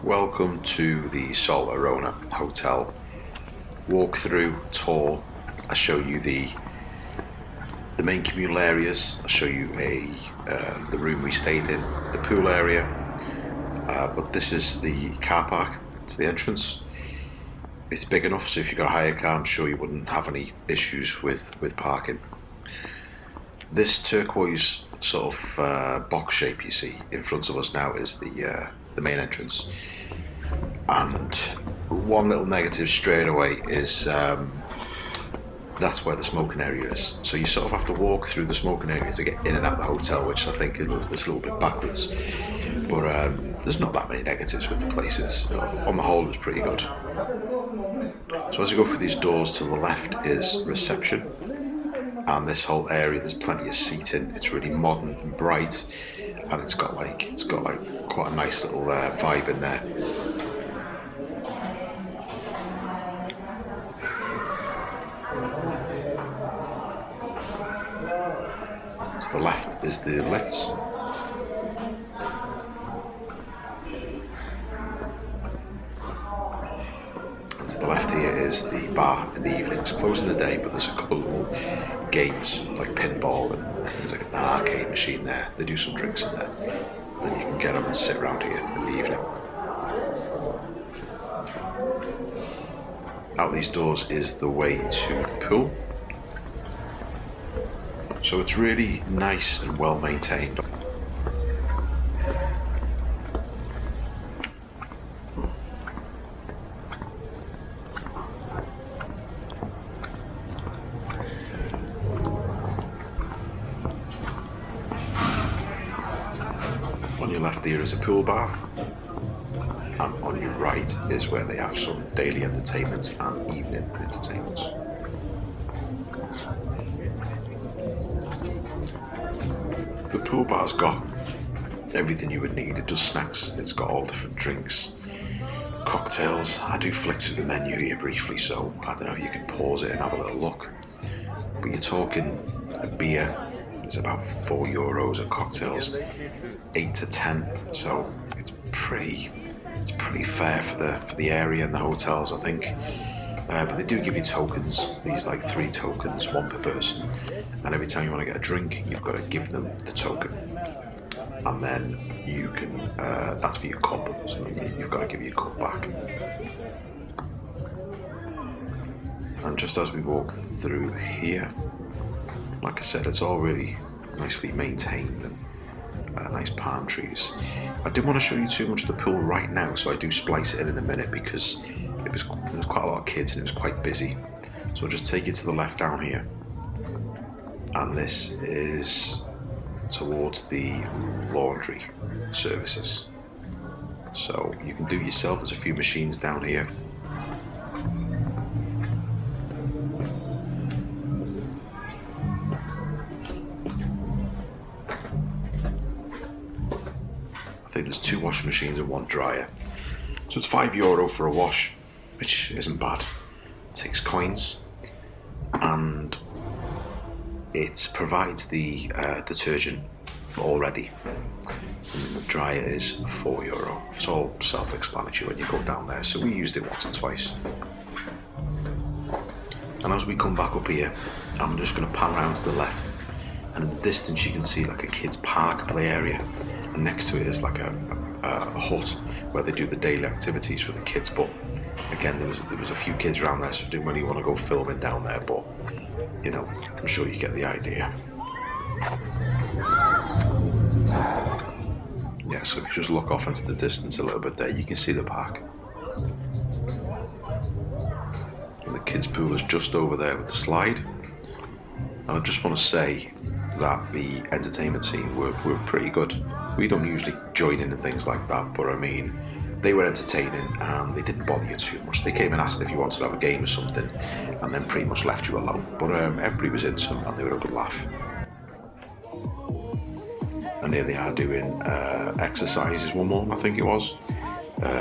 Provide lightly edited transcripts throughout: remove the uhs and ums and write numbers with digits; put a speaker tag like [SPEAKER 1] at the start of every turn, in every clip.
[SPEAKER 1] Welcome to the Sol Arona Hotel walkthrough tour. I show you the main communal areas. I show you the room we stayed in, the pool area. But this is the car park. It's the entrance. It's big enough, so if you've got a hire car, I'm sure you wouldn't have any issues with parking. This turquoise sort of box shape you see in front of us now is the main entrance. And one little negative straight away is that's where the smoking area is. So you sort of have to walk through the smoking area to get in and out of the hotel, which I think is a little bit backwards. But there's not that many negatives with the place. It's on the whole, it's pretty good. So as you go through these doors, to the left is reception. And this whole area, there's plenty of seating. It's really modern and bright, and it's got like quite a nice little vibe in there. To the left is the lifts. And to the left here is the bar in the evening. It's closed in the day, but there's a couple of little games like pinball, and there's like an arcade machine there. They do some drinks in there. Then you can get up and sit around here in the evening. Out these doors is the way to the pool. So it's really nice and well maintained. On your left there is a pool bar, and on your right is where they have some daily entertainment and evening entertainments. The pool bar's got everything you would need. It does snacks, it's got all different drinks, cocktails. I do flick through the menu here briefly, so I don't know if you can pause it and have a little look. But you're talking a beer is about €4, and cocktails 8 to 10. So it's pretty fair for the area and the hotels, I think. But they do give you tokens. These like 3 tokens, 1 per person. And every time you want to get a drink, you've got to give them the token. And then you can, that's for your cup, so you've got to give your cup back. And just as we walk through here, like I said, it's all really nicely maintained and nice palm trees. I didn't want to show you too much of the pool right now, so I do splice it in a minute because there was quite a lot of kids and it was quite busy. So I'll just take you to the left down here. And this is towards the laundry services. So you can do it yourself. There's a few machines down here. I think there's 2 washing machines and 1 dryer. So it's €5 for a wash, which isn't bad. It takes coins, and it provides the detergent already. And the dryer is €4. It's all self-explanatory when you go down there. So we used it once or twice. And as we come back up here, I'm just going to pan around to the left, and in the distance you can see like a kids' park play area, and next to it is like a hut where they do the daily activities for the kids. But again, there was a few kids around there, so I didn't really want to go filming down there, but you know, I'm sure you get the idea. Yeah, so if you just look off into the distance a little bit there, you can see the park. And the kids' pool is just over there with the slide. And I just want to say that the entertainment scene were pretty good. We don't usually join in and things like that, but I mean, they were entertaining and they didn't bother you too much. They came and asked if you wanted to have a game or something, and then pretty much left you alone. But everybody was into them and they were a good laugh. And here they are doing exercises, one more, I think it was.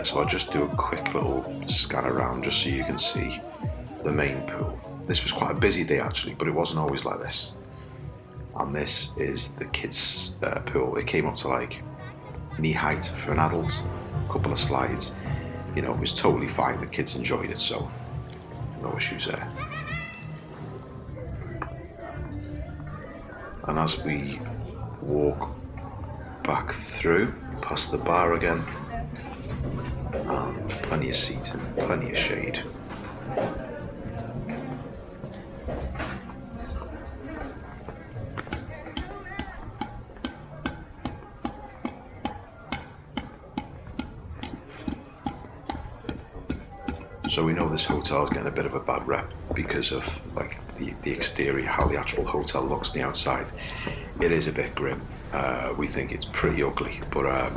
[SPEAKER 1] So I'll just do a quick little scan around just so you can see the main pool. This was quite a busy day actually, but it wasn't always like this. And this is the kids' pool. It came up to like knee height for an adult, couple of slides. You know, it was totally fine. The kids enjoyed it, so no issues there. And as we walk back through, past the bar again, and plenty of seating, plenty of shade. So we know this hotel is getting a bit of a bad rep because of like the exterior, how the actual hotel looks on the outside. It is a bit grim. We think it's pretty ugly, but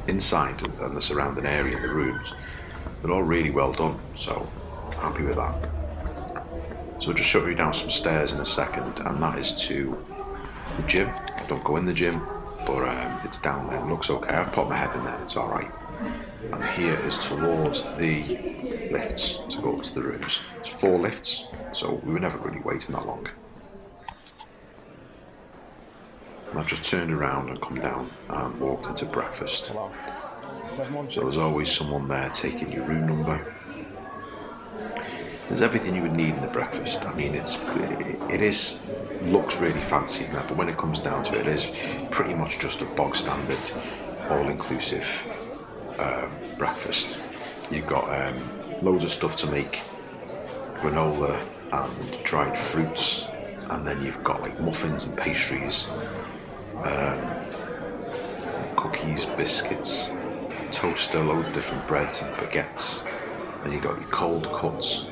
[SPEAKER 1] inside and the surrounding area, the rooms, they're all really well done. So happy with that. So I'll just show you down some stairs in a second, and that is to the gym. I don't go in the gym, but it's down there. It looks okay. I've popped my head in there. It's all right. And here is towards the lifts to go up to the rooms. It's 4 lifts, so we were never really waiting that long. And I've just turned around and come down and walked into breakfast. So there's always someone there taking your room number. There's everything you would need in the breakfast. I mean, it looks really fancy now, but when it comes down to it, it is pretty much just a bog standard, all-inclusive breakfast. You've got loads of stuff to make, granola and dried fruits, and then you've got like muffins and pastries, cookies, biscuits, toaster, loads of different breads and baguettes. Then you've got your cold cuts,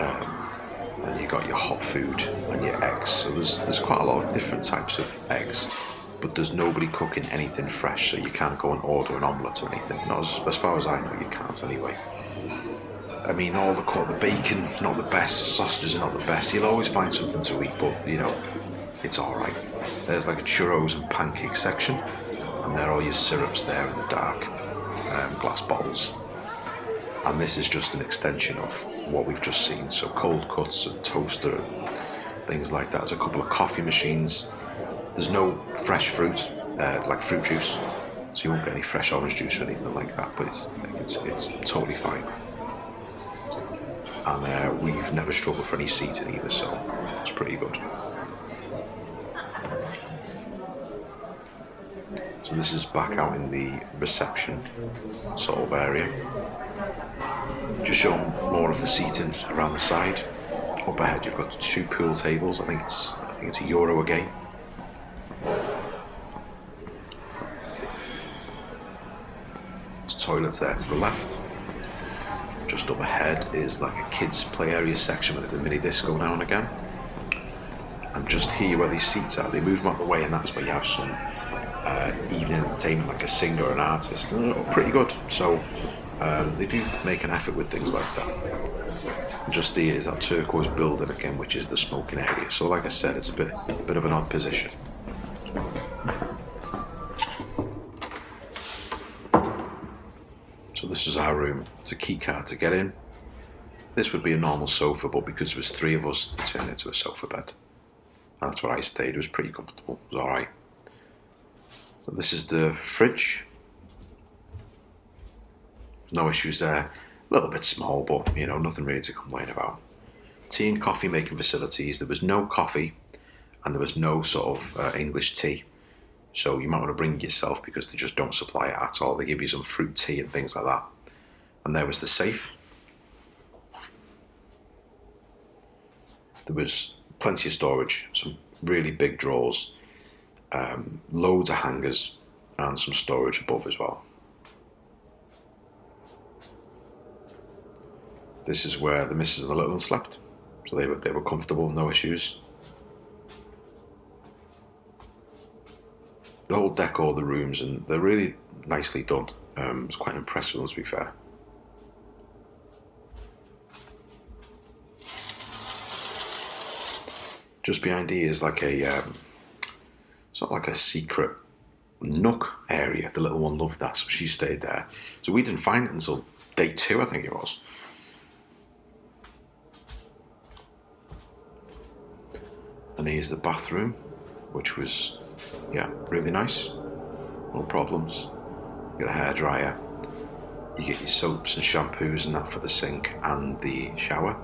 [SPEAKER 1] and you've got your hot food and your eggs. So there's quite a lot of different types of eggs, but there's nobody cooking anything fresh, so you can't go and order an omelette or anything. Not as far as I know, you can't anyway. I mean, all the bacon not the best, the sausages are not the best. You'll always find something to eat, but you know, it's all right. There's like a churros and pancake section, and there are all your syrups there in the dark glass bottles. And this is just an extension of what we've just seen. So cold cuts and toaster and things like that. There's a couple of coffee machines. There's no fresh fruit, like fruit juice, so you won't get any fresh orange juice or anything like that, but it's totally fine. And we've never struggled for any seating either, so it's pretty good. So this is back out in the reception sort of area. Just show more of the seating around the side. Up ahead you've got 2 pool tables. I think it's €1 a game. There's toilets there to the left. Just up ahead is like a kids play area section with a mini disco now and again. And just here where these seats are, they move them out of the way, and that's where you have some evening entertainment, like a singer or an artist. And they're pretty good. So they do make an effort with things like that. And just here is that turquoise building again, which is the smoking area. So like I said, it's a bit of an odd position. So this is our room. It's a key card to get in. This would be a normal sofa, but because there was 3 of us, it turned into a sofa bed. And that's where I stayed. It was pretty comfortable. It was all right. So this is the fridge. No issues there. A little bit small, but you know, nothing really to complain about. Tea and coffee making facilities. There was no coffee, and there was no sort of English tea. So you might want to bring yourself, because they just don't supply it at all. They give you some fruit tea and things like that. And there was the safe. There was plenty of storage, some really big drawers, loads of hangers, and some storage above as well. This is where the missus and the little one slept. So they were comfortable, no issues. The whole decor of the rooms, and they're really nicely done. I was quite impressed with them, to be fair. Just behind here is like it's not like a secret nook area. The little one loved that, so she stayed there. So we didn't find it until day 2, I think it was. And here's the bathroom, which was, yeah, really nice. No problems. Got a hairdryer, You get your soaps and shampoos and that for the sink and the shower.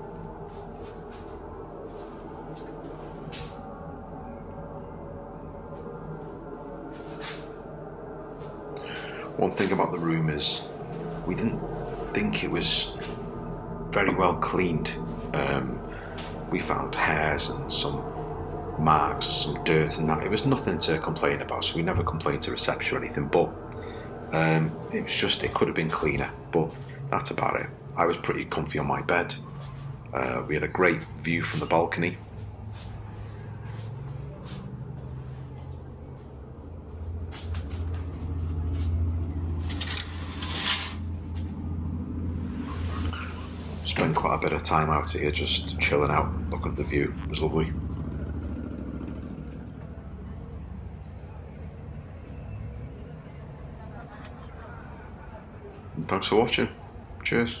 [SPEAKER 1] One thing about the room is we didn't think it was very well cleaned. We found hairs and some marks, some dirt and that. It was nothing to complain about, so we never complained to reception or anything, but it was just, it could have been cleaner, but that's about it. I was pretty comfy on my bed. We had a great view from the balcony. Spent quite a bit of time out here just chilling out, looking at the view. It was lovely. And thanks for watching. Cheers.